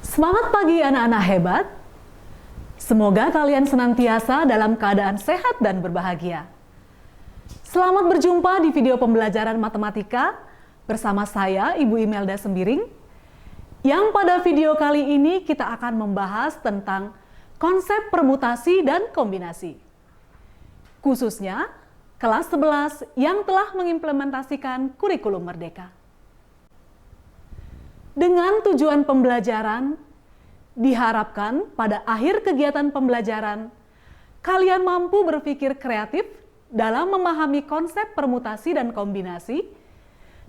Semangat pagi anak-anak hebat. Semoga kalian senantiasa dalam keadaan sehat dan berbahagia. Selamat berjumpa di video pembelajaran matematika bersama saya, Ibu Imelda Sembiring, yang pada video kali ini kita akan membahas tentang konsep permutasi dan kombinasi. Khususnya kelas 11 yang telah mengimplementasikan kurikulum Merdeka. Dengan tujuan pembelajaran, diharapkan pada akhir kegiatan pembelajaran, kalian mampu berpikir kreatif dalam memahami konsep permutasi dan kombinasi,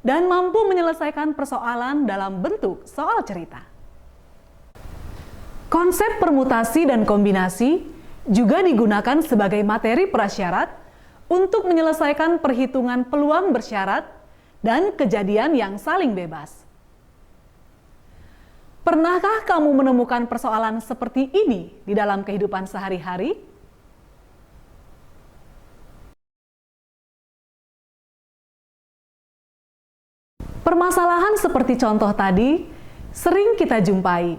dan mampu menyelesaikan persoalan dalam bentuk soal cerita. Konsep permutasi dan kombinasi juga digunakan sebagai materi prasyarat untuk menyelesaikan perhitungan peluang bersyarat dan kejadian yang saling bebas. Pernahkah kamu menemukan persoalan seperti ini di dalam kehidupan sehari-hari? Permasalahan seperti contoh tadi sering kita jumpai.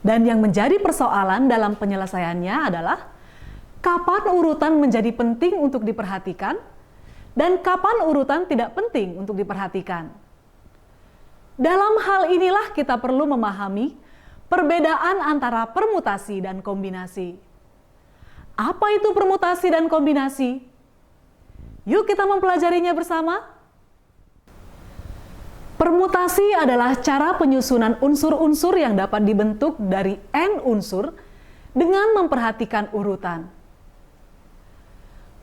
Dan yang menjadi persoalan dalam penyelesaiannya adalah kapan urutan menjadi penting untuk diperhatikan dan kapan urutan tidak penting untuk diperhatikan. Dalam hal inilah kita perlu memahami perbedaan antara permutasi dan kombinasi. Apa itu permutasi dan kombinasi? Yuk kita mempelajarinya bersama. Permutasi adalah cara penyusunan unsur-unsur yang dapat dibentuk dari n unsur dengan memperhatikan urutan.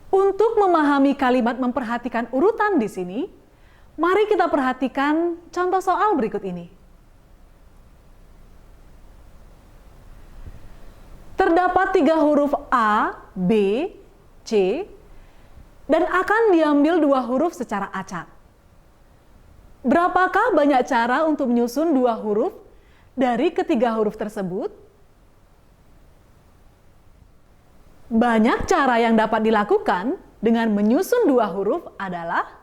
Untuk memahami kalimat memperhatikan urutan di sini, mari kita perhatikan contoh soal berikut ini. Terdapat 3 huruf A, B, C, dan akan diambil 2 huruf secara acak. Berapakah banyak cara untuk menyusun 2 huruf dari ketiga huruf tersebut? Banyak cara yang dapat dilakukan dengan menyusun 2 huruf adalah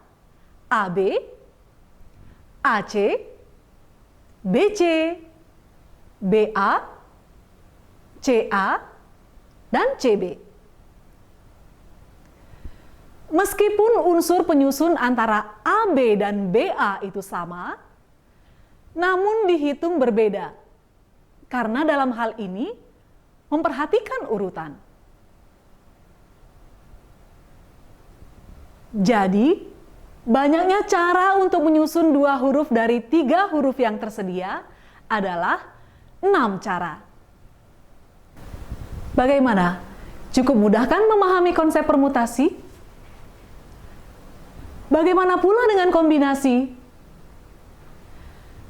AB, AC, BC, BA, CA, dan CB. Meskipun unsur penyusun antara AB dan BA itu sama, namun dihitung berbeda, karena dalam hal ini memperhatikan urutan. Jadi, banyaknya cara untuk menyusun 2 huruf dari 3 huruf yang tersedia adalah 6 cara. Bagaimana? Cukup mudah kan memahami konsep permutasi? Bagaimana pula dengan kombinasi?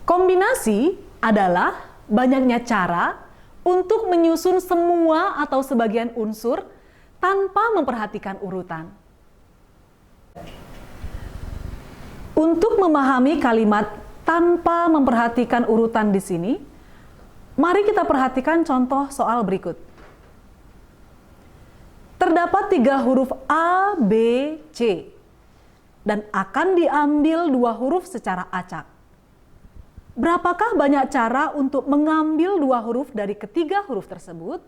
Kombinasi adalah banyaknya cara untuk menyusun semua atau sebagian unsur tanpa memperhatikan urutan. Untuk memahami kalimat tanpa memperhatikan urutan di sini, mari kita perhatikan contoh soal berikut. Terdapat 3 huruf A, B, C, dan akan diambil 2 huruf secara acak. Berapakah banyak cara untuk mengambil 2 huruf dari ketiga huruf tersebut?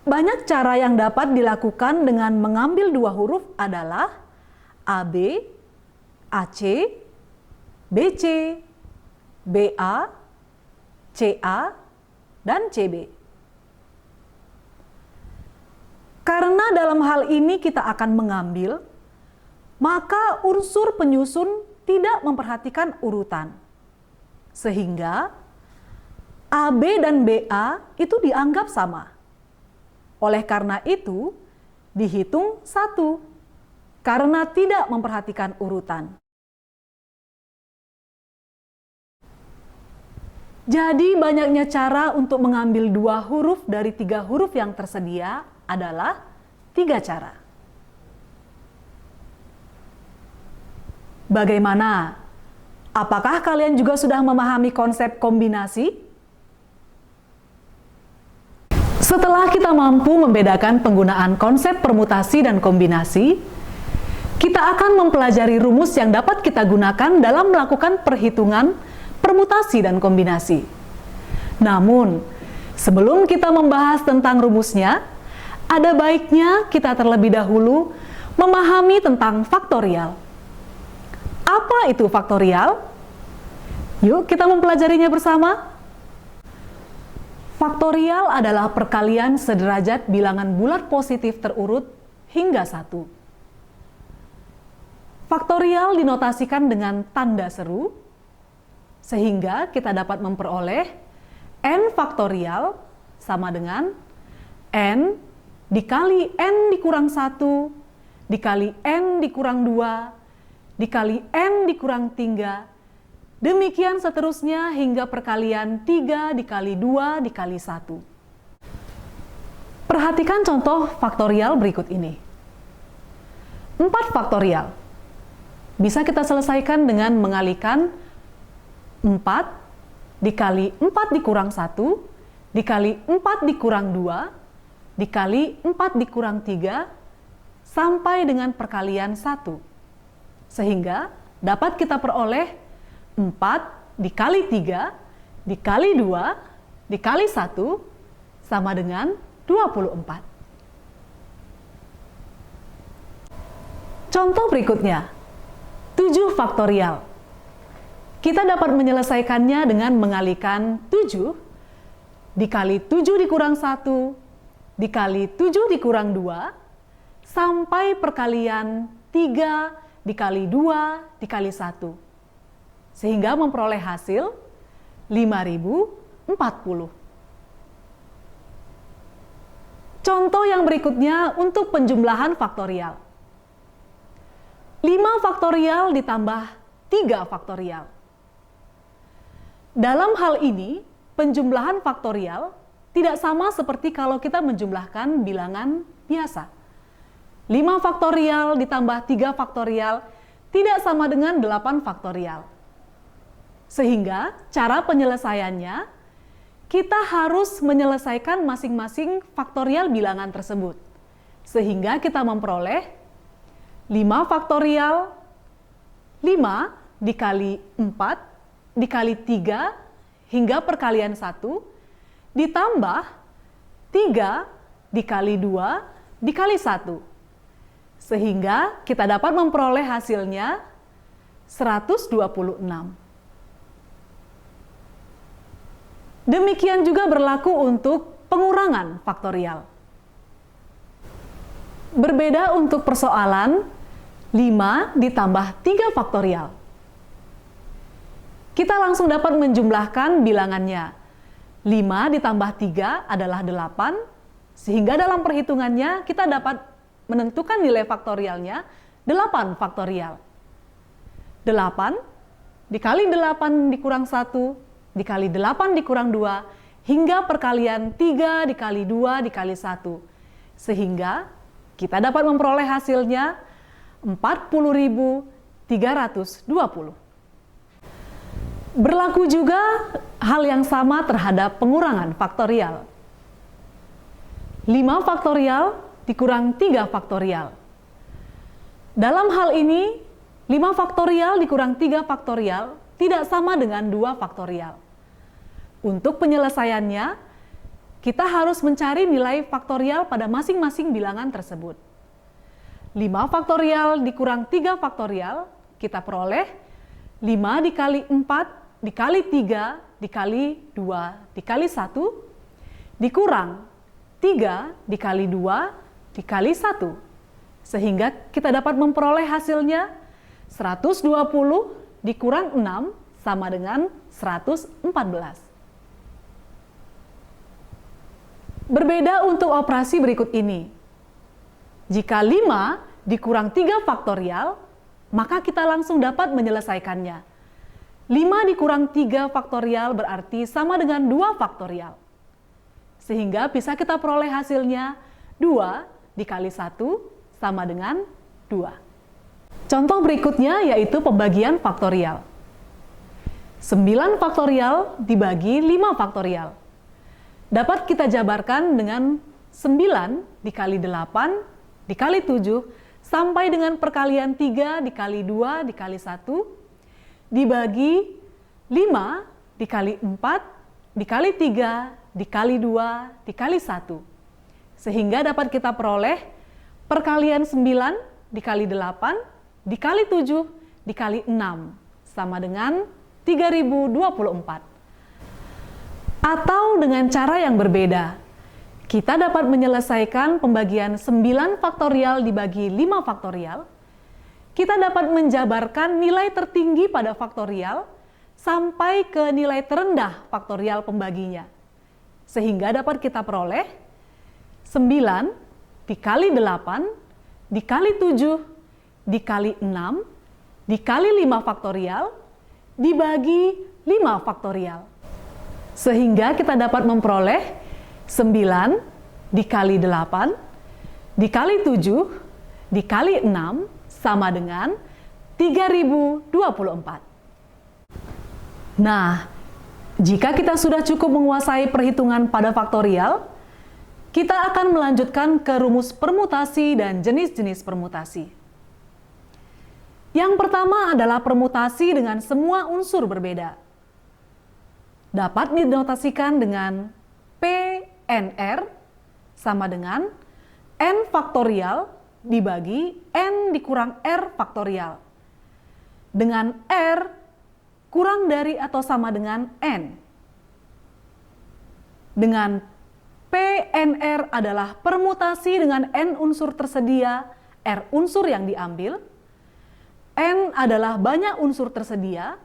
Banyak cara yang dapat dilakukan dengan mengambil 2 huruf adalah AB, AC, BC, BA, CA, dan CB. Karena dalam hal ini kita akan mengambil, maka unsur penyusun tidak memperhatikan urutan. Sehingga AB dan BA itu dianggap sama. Oleh karena itu, dihitung 1, karena tidak memperhatikan urutan. Jadi banyaknya cara untuk mengambil 2 huruf dari 3 huruf yang tersedia adalah 3 cara. Bagaimana? Apakah kalian juga sudah memahami konsep kombinasi? Setelah kita mampu membedakan penggunaan konsep permutasi dan kombinasi, kita akan mempelajari rumus yang dapat kita gunakan dalam melakukan perhitungan permutasi dan kombinasi. Namun, sebelum kita membahas tentang rumusnya, ada baiknya kita terlebih dahulu memahami tentang faktorial. Apa itu faktorial? Yuk kita mempelajarinya bersama. Faktorial adalah perkalian sederajat bilangan bulat positif terurut hingga 1. Faktorial dinotasikan dengan tanda seru, sehingga kita dapat memperoleh n faktorial sama dengan n dikali n dikurang 1, dikali n dikurang 2, dikali n dikurang 3, demikian seterusnya hingga perkalian 3 dikali 2 dikali 1. Perhatikan contoh faktorial berikut ini. 4 faktorial. Bisa kita selesaikan dengan mengalihkan 4 dikali 4 dikurang 1, dikali 4 dikurang 2, dikali 4 dikurang 3, sampai dengan perkalian 1. Sehingga dapat kita peroleh 4 dikali 3 dikali 2 dikali 1 sama dengan 24. Contoh berikutnya, 7 faktorial. Kita dapat menyelesaikannya dengan mengalihkan 7 dikali 7 dikurang 1 dikali 7 dikurang 2 sampai perkalian 3 dikali 2 dikali 1. Sehingga memperoleh hasil 5040. Contoh yang berikutnya untuk penjumlahan faktorial. 5 faktorial ditambah 3 faktorial. Dalam hal ini, penjumlahan faktorial tidak sama seperti kalau kita menjumlahkan bilangan biasa. 5 faktorial ditambah 3 faktorial tidak sama dengan 8 faktorial. Sehingga cara penyelesaiannya, kita harus menyelesaikan masing-masing faktorial bilangan tersebut. Sehingga kita memperoleh 5 faktorial, 5 dikali 4, dikali 3, hingga perkalian 1, ditambah 3 dikali 2, dikali 1. Sehingga kita dapat memperoleh hasilnya 126. Demikian juga berlaku untuk pengurangan faktorial. Berbeda untuk persoalan 5 ditambah 3 faktorial. Kita langsung dapat menjumlahkan bilangannya. 5 ditambah 3 adalah 8, sehingga dalam perhitungannya kita dapat menentukan nilai faktorialnya 8 faktorial. 8 dikali 8 dikurang 1, dikali 8 dikurang 2, hingga perkalian 3 dikali 2 dikali 1. Sehingga kita dapat memperoleh hasilnya 40.320. Berlaku juga hal yang sama terhadap pengurangan faktorial. 5 faktorial dikurang 3 faktorial. Dalam hal ini, 5 faktorial dikurang 3 faktorial tidak sama dengan 2 faktorial. Untuk penyelesaiannya, kita harus mencari nilai faktorial pada masing-masing bilangan tersebut. 5 faktorial dikurang 3 faktorial, kita peroleh 5 dikali 4 dikali 3 dikali 2 dikali 1, dikurang 3 dikali 2 dikali 1. Sehingga kita dapat memperoleh hasilnya 120 dikurang 6 sama dengan 114. Berbeda untuk operasi berikut ini. Jika 5 dikurang 3 faktorial, maka kita langsung dapat menyelesaikannya. 5 dikurang 3 faktorial berarti sama dengan 2 faktorial. Sehingga bisa kita peroleh hasilnya 2 dikali 1 sama dengan 2. Contoh berikutnya yaitu pembagian faktorial. 9 faktorial dibagi 5 faktorial. dapat kita jabarkan dengan 9 dikali 8 dikali 7 sampai dengan perkalian 3 dikali 2 dikali 1 dibagi 5 dikali 4 dikali 3 dikali 2 dikali 1. Sehingga dapat kita peroleh perkalian 9 dikali 8 dikali 7 dikali 6 sama dengan 3024. Atau dengan cara yang berbeda, kita dapat menyelesaikan pembagian 9 faktorial dibagi 5 faktorial. Kita dapat menjabarkan nilai tertinggi pada faktorial sampai ke nilai terendah faktorial pembaginya. Sehingga dapat kita peroleh 9 dikali 8 dikali 7 dikali 6 dikali 5 faktorial dibagi 5 faktorial. Sehingga kita dapat memperoleh 9 dikali 8 dikali 7 dikali 6 sama dengan 3024. Nah, jika kita sudah cukup menguasai perhitungan pada faktorial, kita akan melanjutkan ke rumus permutasi dan jenis-jenis permutasi. Yang pertama adalah permutasi dengan semua unsur berbeda. Dapat dinotasikan dengan PNR sama dengan N faktorial dibagi N dikurang R faktorial. Dengan R kurang dari atau sama dengan N. Dengan PNR adalah permutasi dengan N unsur tersedia, R unsur yang diambil. N adalah banyak unsur tersedia,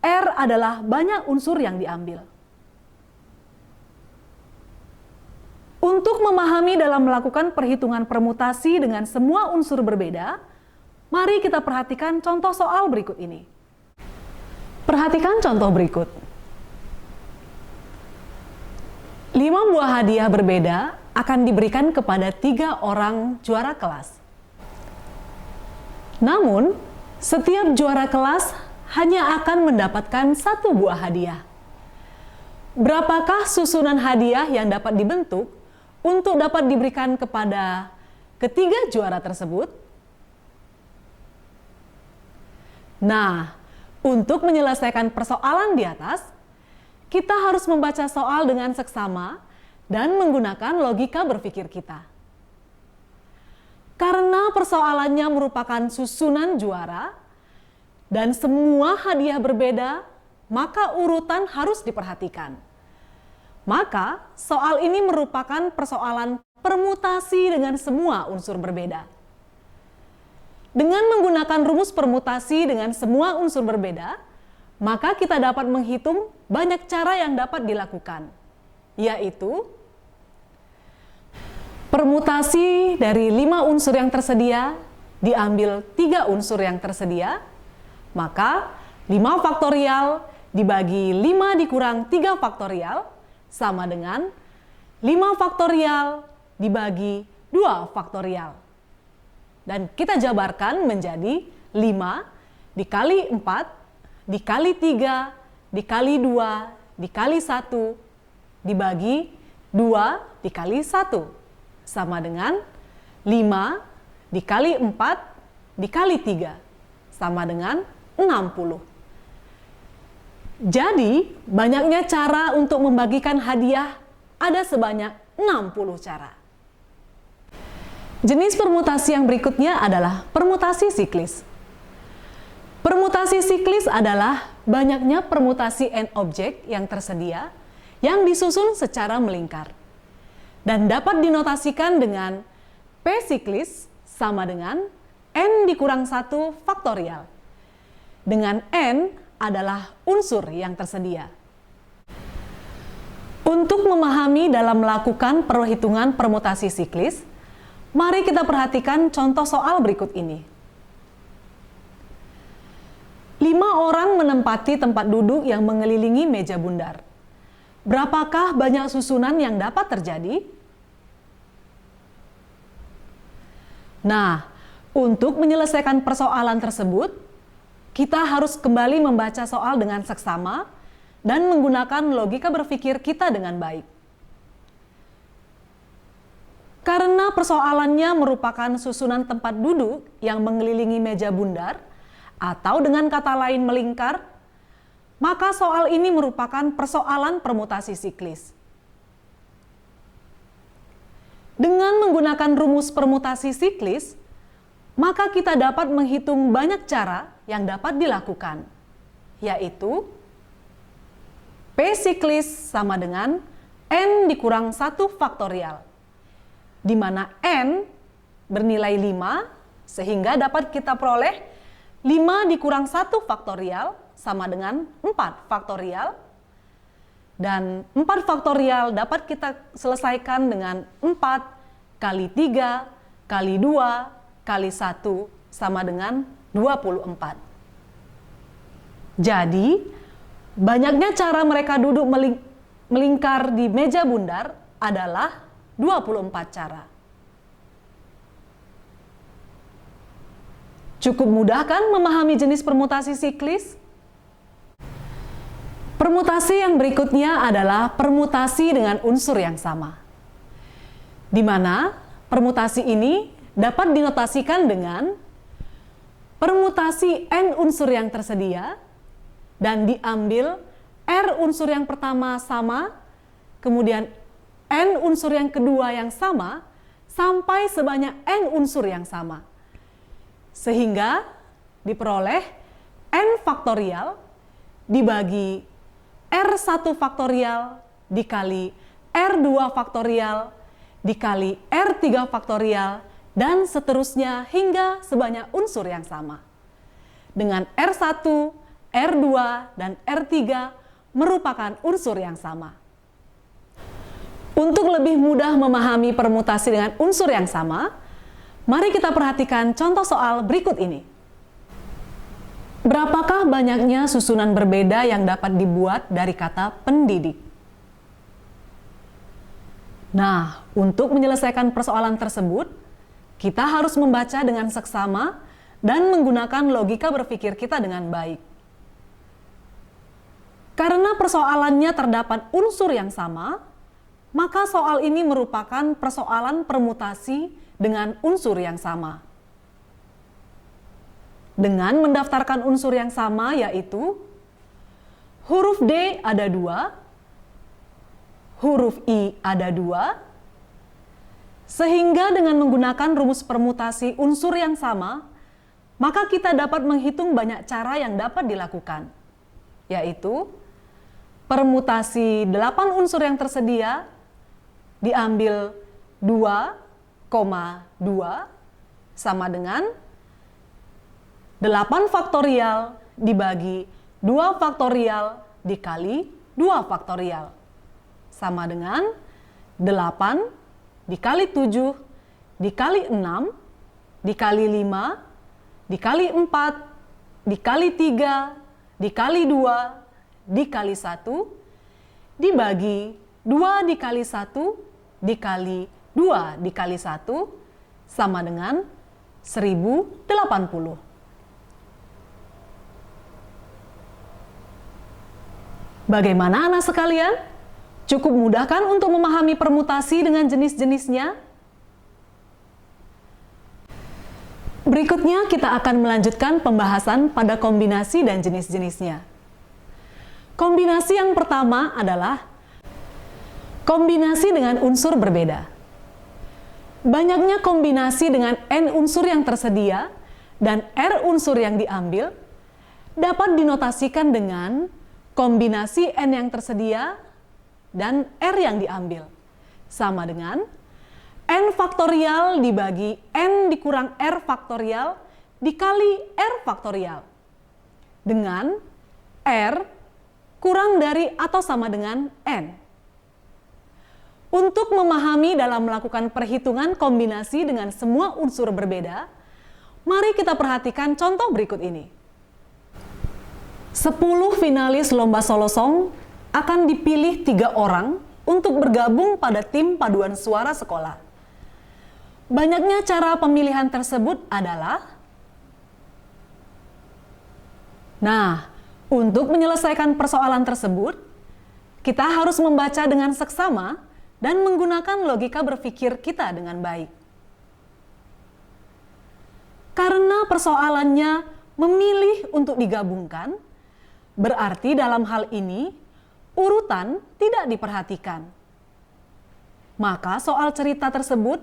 R adalah banyak unsur yang diambil. Untuk memahami dalam melakukan perhitungan permutasi dengan semua unsur berbeda, mari kita perhatikan contoh soal berikut ini. Perhatikan contoh berikut. 5 buah hadiah berbeda akan diberikan kepada 3 orang juara kelas. Namun, setiap juara kelas hanya akan mendapatkan 1 buah hadiah. Berapakah susunan hadiah yang dapat dibentuk untuk dapat diberikan kepada ketiga juara tersebut? Nah, untuk menyelesaikan persoalan di atas, kita harus membaca soal dengan seksama dan menggunakan logika berpikir kita. Karena persoalannya merupakan susunan juara dan semua hadiah berbeda, maka urutan harus diperhatikan. Maka soal ini merupakan persoalan permutasi dengan semua unsur berbeda. Dengan menggunakan rumus permutasi dengan semua unsur berbeda, maka kita dapat menghitung banyak cara yang dapat dilakukan, yaitu permutasi dari 5 unsur yang tersedia diambil 3 unsur yang tersedia, maka 5 faktorial dibagi 5 dikurang 3 faktorial sama dengan 5 faktorial dibagi 2 faktorial. Dan kita jabarkan menjadi 5 dikali 4 dikali 3 dikali 2 dikali 1 dibagi 2 dikali 1 sama dengan 5 dikali 4 dikali 3 sama dengan 60. Jadi, banyaknya cara untuk membagikan hadiah ada sebanyak 60 cara. Jenis permutasi yang berikutnya adalah permutasi siklis. Permutasi siklis adalah banyaknya permutasi N objek yang tersedia yang disusun secara melingkar dan dapat dinotasikan dengan P siklis sama dengan N dikurang 1 faktorial. Dengan N adalah unsur yang tersedia. Untuk memahami dalam melakukan perhitungan permutasi siklis, mari kita perhatikan contoh soal berikut ini. 5 orang menempati tempat duduk yang mengelilingi meja bundar. Berapakah banyak susunan yang dapat terjadi? Nah, untuk menyelesaikan persoalan tersebut, kita harus kembali membaca soal dengan seksama dan menggunakan logika berpikir kita dengan baik. Karena persoalannya merupakan susunan tempat duduk yang mengelilingi meja bundar, atau dengan kata lain melingkar, maka soal ini merupakan persoalan permutasi siklis. Dengan menggunakan rumus permutasi siklis, maka kita dapat menghitung banyak cara yang dapat dilakukan, yaitu P siklis sama dengan N dikurang 1 faktorial, di mana N bernilai 5, sehingga dapat kita peroleh 5 dikurang 1 faktorial sama dengan 4 faktorial. Dan 4 faktorial dapat kita selesaikan dengan 4 kali 3 kali 2 kali 1 sama dengan 24. Jadi, banyaknya cara mereka duduk melingkar di meja bundar adalah 24 cara. Cukup mudah kan memahami jenis permutasi siklis? Permutasi yang berikutnya adalah permutasi dengan unsur yang sama, di mana permutasi ini dapat dinotasikan dengan permutasi N unsur yang tersedia dan diambil R unsur yang pertama sama, kemudian N unsur yang kedua yang sama, sampai sebanyak N unsur yang sama. Sehingga diperoleh N faktorial dibagi R1 faktorial dikali R2 faktorial dikali R3 faktorial dan seterusnya hingga sebanyak unsur yang sama. Dengan R1, R2, dan R3 merupakan unsur yang sama. Untuk lebih mudah memahami permutasi dengan unsur yang sama, mari kita perhatikan contoh soal berikut ini. Berapakah banyaknya susunan berbeda yang dapat dibuat dari kata pendidik? Nah, untuk menyelesaikan persoalan tersebut, kita harus membaca dengan seksama dan menggunakan logika berpikir kita dengan baik. Karena persoalannya terdapat unsur yang sama, maka soal ini merupakan persoalan permutasi dengan unsur yang sama. Dengan mendaftarkan unsur yang sama, yaitu huruf D ada 2, huruf I ada 2, sehingga dengan menggunakan rumus permutasi unsur yang sama, maka kita dapat menghitung banyak cara yang dapat dilakukan, yaitu permutasi 8 unsur yang tersedia diambil 2,2 sama dengan 8 faktorial dibagi 2 faktorial dikali 2 faktorial sama dengan 8 dikali 7 dikali 6 dikali 5 dikali 4 dikali 3 dikali 2 dikali 1 dibagi 2 dikali 1 dikali 2 dikali 1 sama dengan 1080. Bagaimana anak sekalian? Cukup mudah kan untuk memahami permutasi dengan jenis-jenisnya? Berikutnya kita akan melanjutkan pembahasan pada kombinasi dan jenis-jenisnya. Kombinasi yang pertama adalah kombinasi dengan unsur berbeda. Banyaknya kombinasi dengan N unsur yang tersedia dan R unsur yang diambil dapat dinotasikan dengan kombinasi N yang tersedia dan R yang diambil sama dengan N faktorial dibagi N dikurang R faktorial dikali R faktorial dengan R kurang dari atau sama dengan N. Untuk memahami dalam melakukan perhitungan kombinasi dengan semua unsur berbeda, mari kita perhatikan contoh berikut ini. 10 finalis lomba solo song akan dipilih 3 orang untuk bergabung pada tim paduan suara sekolah. Banyaknya cara pemilihan tersebut adalah, untuk menyelesaikan persoalan tersebut, kita harus membaca dengan seksama dan menggunakan logika berpikir kita dengan baik. Karena persoalannya memilih untuk digabungkan, berarti dalam hal ini urutan tidak diperhatikan. Maka soal cerita tersebut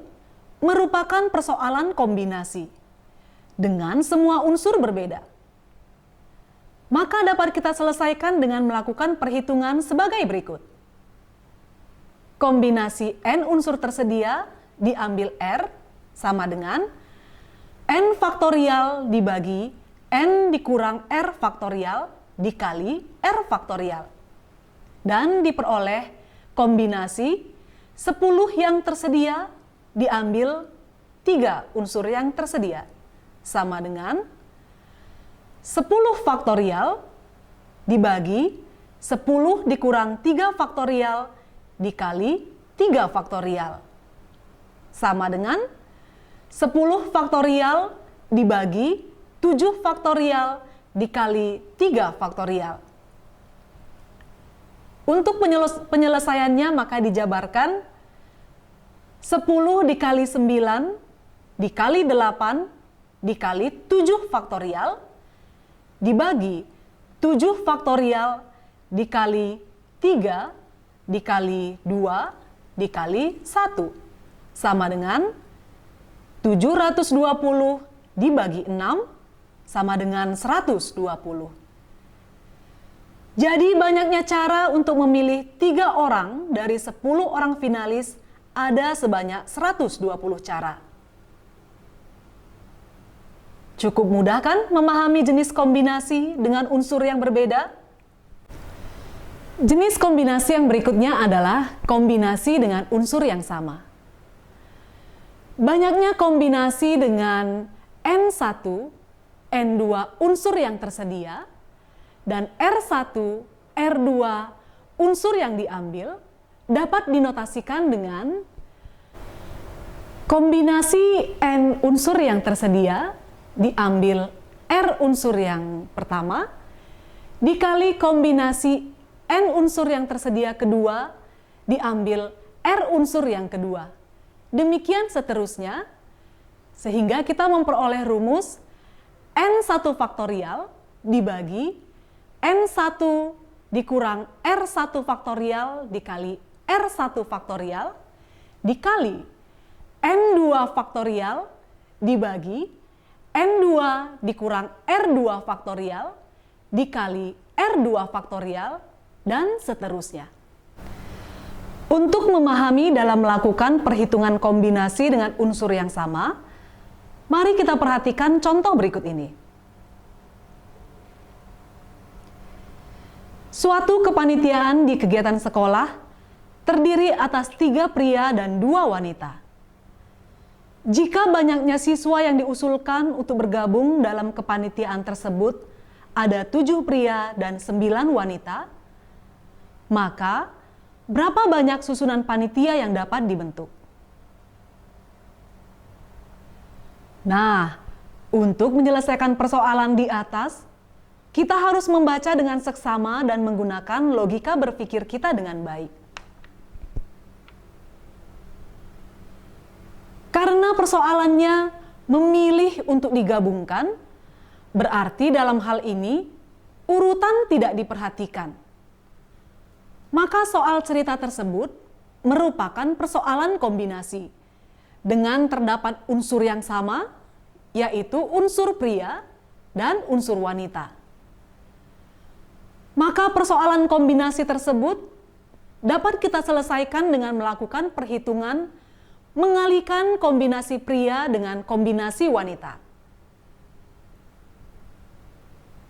merupakan persoalan kombinasi dengan semua unsur berbeda. Maka dapat kita selesaikan dengan melakukan perhitungan sebagai berikut. Kombinasi n unsur tersedia diambil R sama dengan n faktorial dibagi n dikurang R faktorial dikali R faktorial. Dan diperoleh kombinasi 10 yang tersedia diambil 3 unsur yang tersedia. Sama dengan 10 faktorial dibagi 10 dikurang 3 faktorial dikali 3 faktorial. Sama dengan 10 faktorial dibagi 7 faktorial dikali 3 faktorial. Untuk penyelesaiannya maka dijabarkan 10 dikali 9 dikali 8 dikali 7 faktorial dibagi 7 faktorial dikali 3 dikali 2 dikali 1 sama dengan 720 dibagi 6 sama dengan 120. Jadi banyaknya cara untuk memilih 3 orang dari 10 orang finalis ada sebanyak 120 cara. Cukup mudah kan memahami jenis kombinasi dengan unsur yang berbeda? Jenis kombinasi yang berikutnya adalah kombinasi dengan unsur yang sama. Banyaknya kombinasi dengan N1, N2 unsur yang tersedia, dan R1, R2 unsur yang diambil dapat dinotasikan dengan kombinasi N unsur yang tersedia diambil R unsur yang pertama dikali kombinasi N unsur yang tersedia kedua diambil R unsur yang kedua. Demikian seterusnya sehingga kita memperoleh rumus N1 faktorial dibagi N1 dikurang R1 faktorial dikali R1 faktorial dikali N2 faktorial dibagi N2 dikurang R2 faktorial dikali R2 faktorial dan seterusnya. Untuk memahami dalam melakukan perhitungan kombinasi dengan unsur yang sama, mari kita perhatikan contoh berikut ini. Suatu kepanitiaan di kegiatan sekolah terdiri atas 3 pria dan 2 wanita. Jika banyaknya siswa yang diusulkan untuk bergabung dalam kepanitiaan tersebut ada 7 pria dan 9 wanita, maka berapa banyak susunan panitia yang dapat dibentuk? Nah, untuk menyelesaikan persoalan di atas, kita harus membaca dengan seksama dan menggunakan logika berpikir kita dengan baik. Karena persoalannya memilih untuk digabungkan, berarti dalam hal ini urutan tidak diperhatikan. Maka soal cerita tersebut merupakan persoalan kombinasi dengan terdapat unsur yang sama, yaitu unsur pria dan unsur wanita. Maka persoalan kombinasi tersebut dapat kita selesaikan dengan melakukan perhitungan mengalihkan kombinasi pria dengan kombinasi wanita.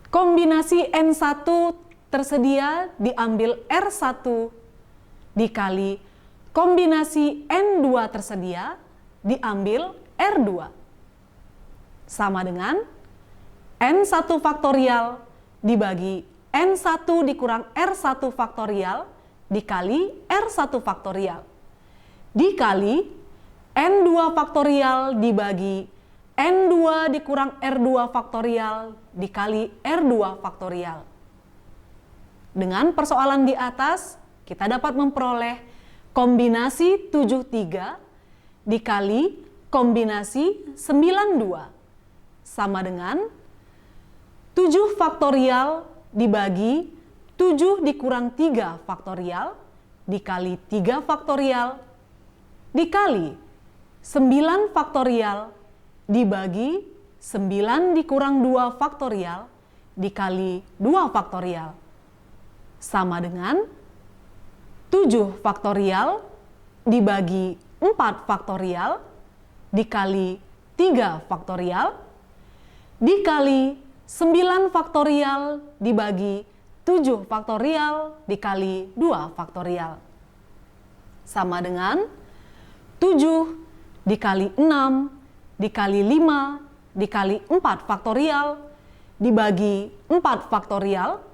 Kombinasi N1 tersedia diambil R1 dikali kombinasi N2 tersedia diambil R2. Sama dengan N1 faktorial dibagi N1 dikurang R1 faktorial dikali R1 faktorial dikali N2 faktorial dibagi N2 dikurang R2 faktorial dikali R2 faktorial. Dengan persoalan di atas, kita dapat memperoleh kombinasi 73 dikali kombinasi 92 sama dengan 7 faktorial dibagi 7 dikurang 3 faktorial dikali 3 faktorial dikali 9 faktorial dibagi 9 dikurang 2 faktorial dikali 2 faktorial sama dengan 7 faktorial dibagi 4 faktorial dikali 3 faktorial dikali 9 faktorial dibagi 7 faktorial dikali 2 faktorial sama dengan 7 dikali 6 dikali 5 dikali 4 faktorial dibagi 4 faktorial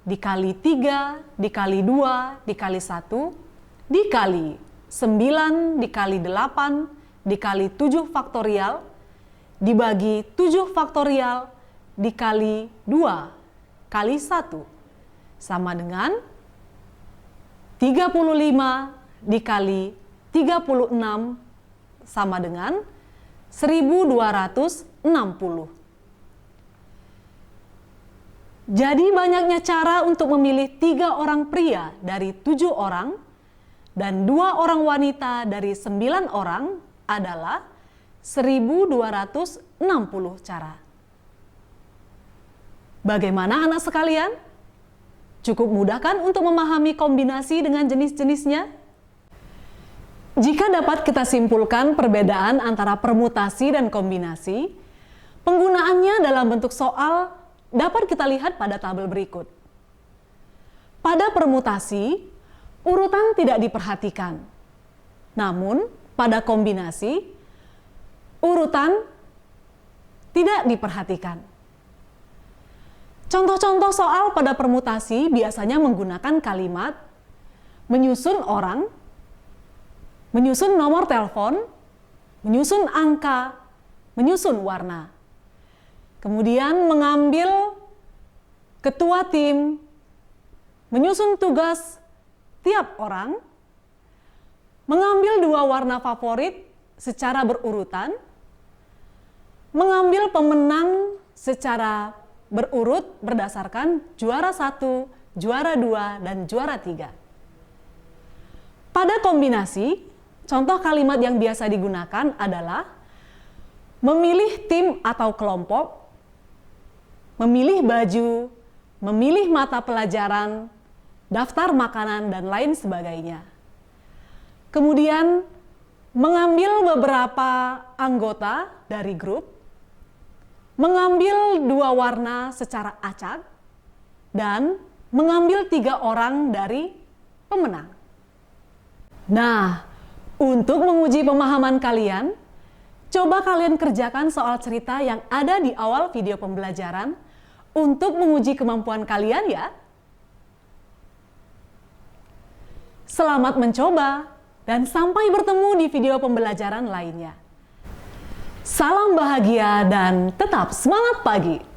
dikali 3 dikali 2 dikali 1 dikali 9 dikali 8 dikali 7 faktorial dibagi 7 faktorial dikali 2 kali 1 sama dengan 35 dikali 36 sama dengan 1260. Jadi banyaknya cara untuk memilih 3 orang pria dari 7 orang dan 2 orang wanita dari 9 orang adalah 1260 cara. Bagaimana anak sekalian? Cukup mudah kan untuk memahami kombinasi dengan jenis-jenisnya? Jika dapat kita simpulkan perbedaan antara permutasi dan kombinasi, penggunaannya dalam bentuk soal dapat kita lihat pada tabel berikut. Pada permutasi, urutan tidak diperhatikan. Namun, pada kombinasi, urutan tidak diperhatikan. Contoh-contoh soal pada permutasi biasanya menggunakan kalimat menyusun orang, menyusun nomor telepon, menyusun angka, menyusun warna. Kemudian mengambil ketua tim, menyusun tugas tiap orang, mengambil 2 warna favorit secara berurutan, mengambil pemenang secara berurut berdasarkan juara 1, juara 2, dan juara 3. Pada kombinasi, contoh kalimat yang biasa digunakan adalah memilih tim atau kelompok, memilih baju, memilih mata pelajaran, daftar makanan, dan lain sebagainya. Kemudian, mengambil beberapa anggota dari grup, mengambil 2 warna secara acak, dan mengambil 3 orang dari pemenang. Nah, untuk menguji pemahaman kalian, coba kalian kerjakan soal cerita yang ada di awal video pembelajaran untuk menguji kemampuan kalian ya. Selamat mencoba dan sampai bertemu di video pembelajaran lainnya. Salam bahagia dan tetap semangat pagi!